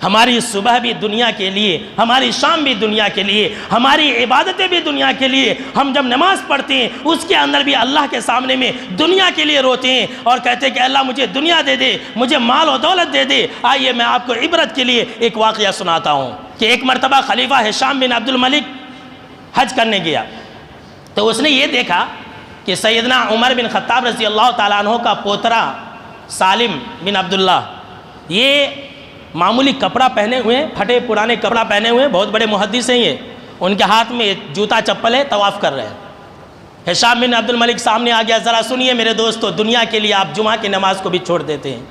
ہماری صبح بھی دنیا کے لیے، ہماری شام بھی دنیا کے لیے، ہماری عبادتیں بھی دنیا کے لیے. ہم جب نماز پڑھتے ہیں اس کے اندر بھی اللہ کے سامنے میں دنیا کے لیے روتے ہیں اور کہتے ہیں کہ اللہ مجھے دنیا دے دے، مجھے مال و دولت دے دے. آئیے میں آپ کو عبرت کے لیے ایک واقعہ سناتا ہوں کہ ایک مرتبہ خلیفہ ہشام بن عبد الملک حج کرنے گیا تو اس نے یہ دیکھا کہ سیدنا عمر بن خطاب رضی اللہ تعالیٰ عنہ کا پوترا سالم بن عبداللہ یہ معمولی کپڑا پہنے ہوئے، پھٹے پرانے کپڑا پہنے ہوئے، بہت بڑے محدث ہیں یہ، ان کے ہاتھ میں جوتا چپل ہے، طواف کر رہے ہیں. ہشام بن عبد الملک سامنے آ گیا. ذرا سنیے میرے دوستو، دنیا کے لیے آپ جمعہ کی نماز کو بھی چھوڑ دیتے ہیں،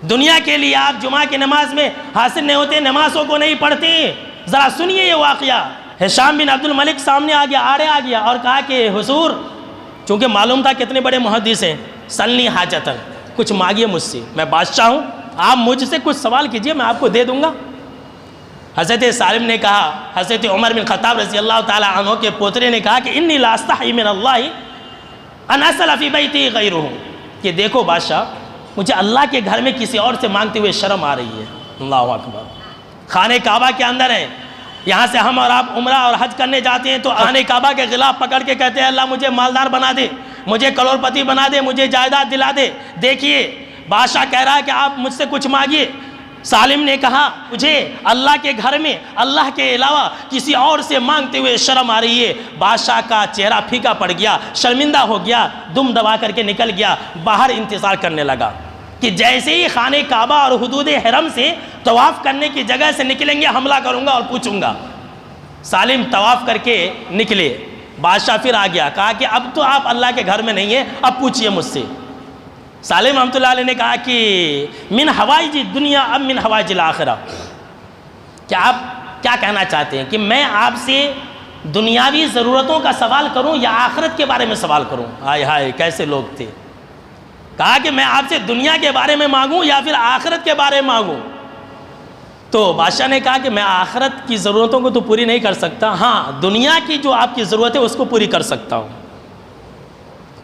دنیا کے لیے آپ جمعہ کی نماز میں حاصل نہیں ہوتے، نمازوں کو نہیں پڑھتے ہیں. ذرا سنیے یہ واقعہ. ہشام بن عبد الملک سامنے آ گیا، آڑے آ گیا اور کہا کہ حضور، چونکہ معلوم تھا کتنے بڑے محدث ہیں، سلنی حاجتن، کچھ مانگیے مجھ سے، میں بادشاہ ہوں، آپ مجھ سے کچھ سوال کیجئے، میں آپ کو دے دوں گا. حضرت سالم نے کہا، حضرت عمر بن خطاب رضی اللہ تعالیٰ عنہ کے پوترے نے کہا کہ انی لا استحی من اللہ ان اسأل فی بیتی غیرہ، کہ دیکھو بادشاہ، مجھے اللہ کے گھر میں کسی اور سے مانگتے ہوئے شرم آ رہی ہے. اللہ اکبر. خانہ کعبہ کے اندر ہیں، یہاں سے ہم اور آپ عمرہ اور حج کرنے جاتے ہیں تو خانہ کعبہ کے غلاف پکڑ کے کہتے ہیں اللہ مجھے مالدار بنا دے، مجھے کروڑ پتی بنا دے، مجھے جائیداد دلا دے. دیکھیے بادشاہ کہہ رہا ہے کہ آپ مجھ سے کچھ مانگیے. سالم نے کہا مجھے اللہ کے گھر میں اللہ کے علاوہ کسی اور سے مانگتے ہوئے شرم آ رہی ہے. بادشاہ کا چہرہ پھیکا پڑ گیا، شرمندہ ہو گیا، دم دبا کر کے نکل گیا، باہر انتظار کرنے لگا کہ جیسے ہی خانہ کعبہ اور حدود حرم سے طواف کرنے کی جگہ سے نکلیں گے حملہ کروں گا اور پوچھوں گا. سالم طواف کر کے نکلے. بادشاہ پھر آ گیا، کہا کہ اب تو آپ اللہ کے گھر میں نہیں ہیں، اب پوچھئے مجھ سے. سالم رحمۃ اللہ علیہ نے کہا کہ من حوائج دنیا اب من حوائج الآخرہ، کیا آپ کیا کہنا چاہتے ہیں کہ میں آپ سے دنیاوی ضرورتوں کا سوال کروں یا آخرت کے بارے میں سوال کروں؟ ہائے ہائے کیسے لوگ تھے. کہا کہ میں آپ سے دنیا کے بارے میں مانگوں یا پھر آخرت کے بارے میں مانگوں؟ تو بادشاہ نے کہا کہ میں آخرت کی ضرورتوں کو تو پوری نہیں کر سکتا، ہاں دنیا کی جو آپ کی ضرورت ہے اس کو پوری کر سکتا ہوں.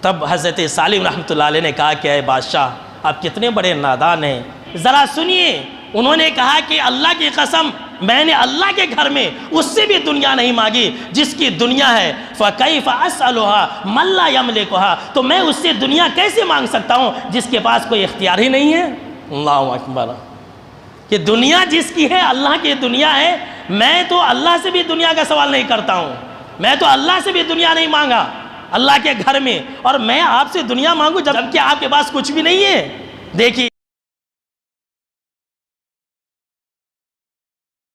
تب حضرت سالم رحمۃ اللہ علیہ نے کہا کہ اے بادشاہ آپ کتنے بڑے نادان ہیں، ذرا سنیے. انہوں نے کہا کہ اللہ کی قسم میں نے اللہ کے گھر میں اس سے بھی دنیا نہیں مانگی جس کی دنیا ہے. فَكَيْفَ أَسْأَلُهَا مَن لَّا يَمْلِكُهَا، تو میں اس سے دنیا کیسے مانگ سکتا ہوں جس کے پاس کوئی اختیار ہی نہیں ہے. اللہ اکبر. کہ دنیا جس کی ہے، اللہ کی دنیا ہے، میں تو اللہ سے بھی دنیا کا سوال نہیں کرتا ہوں، میں تو اللہ سے بھی دنیا نہیں مانگا اللہ کے گھر میں، اور میں آپ سے دنیا مانگوں جبکہ آپ کے پاس کچھ بھی نہیں ہے. دیکھیے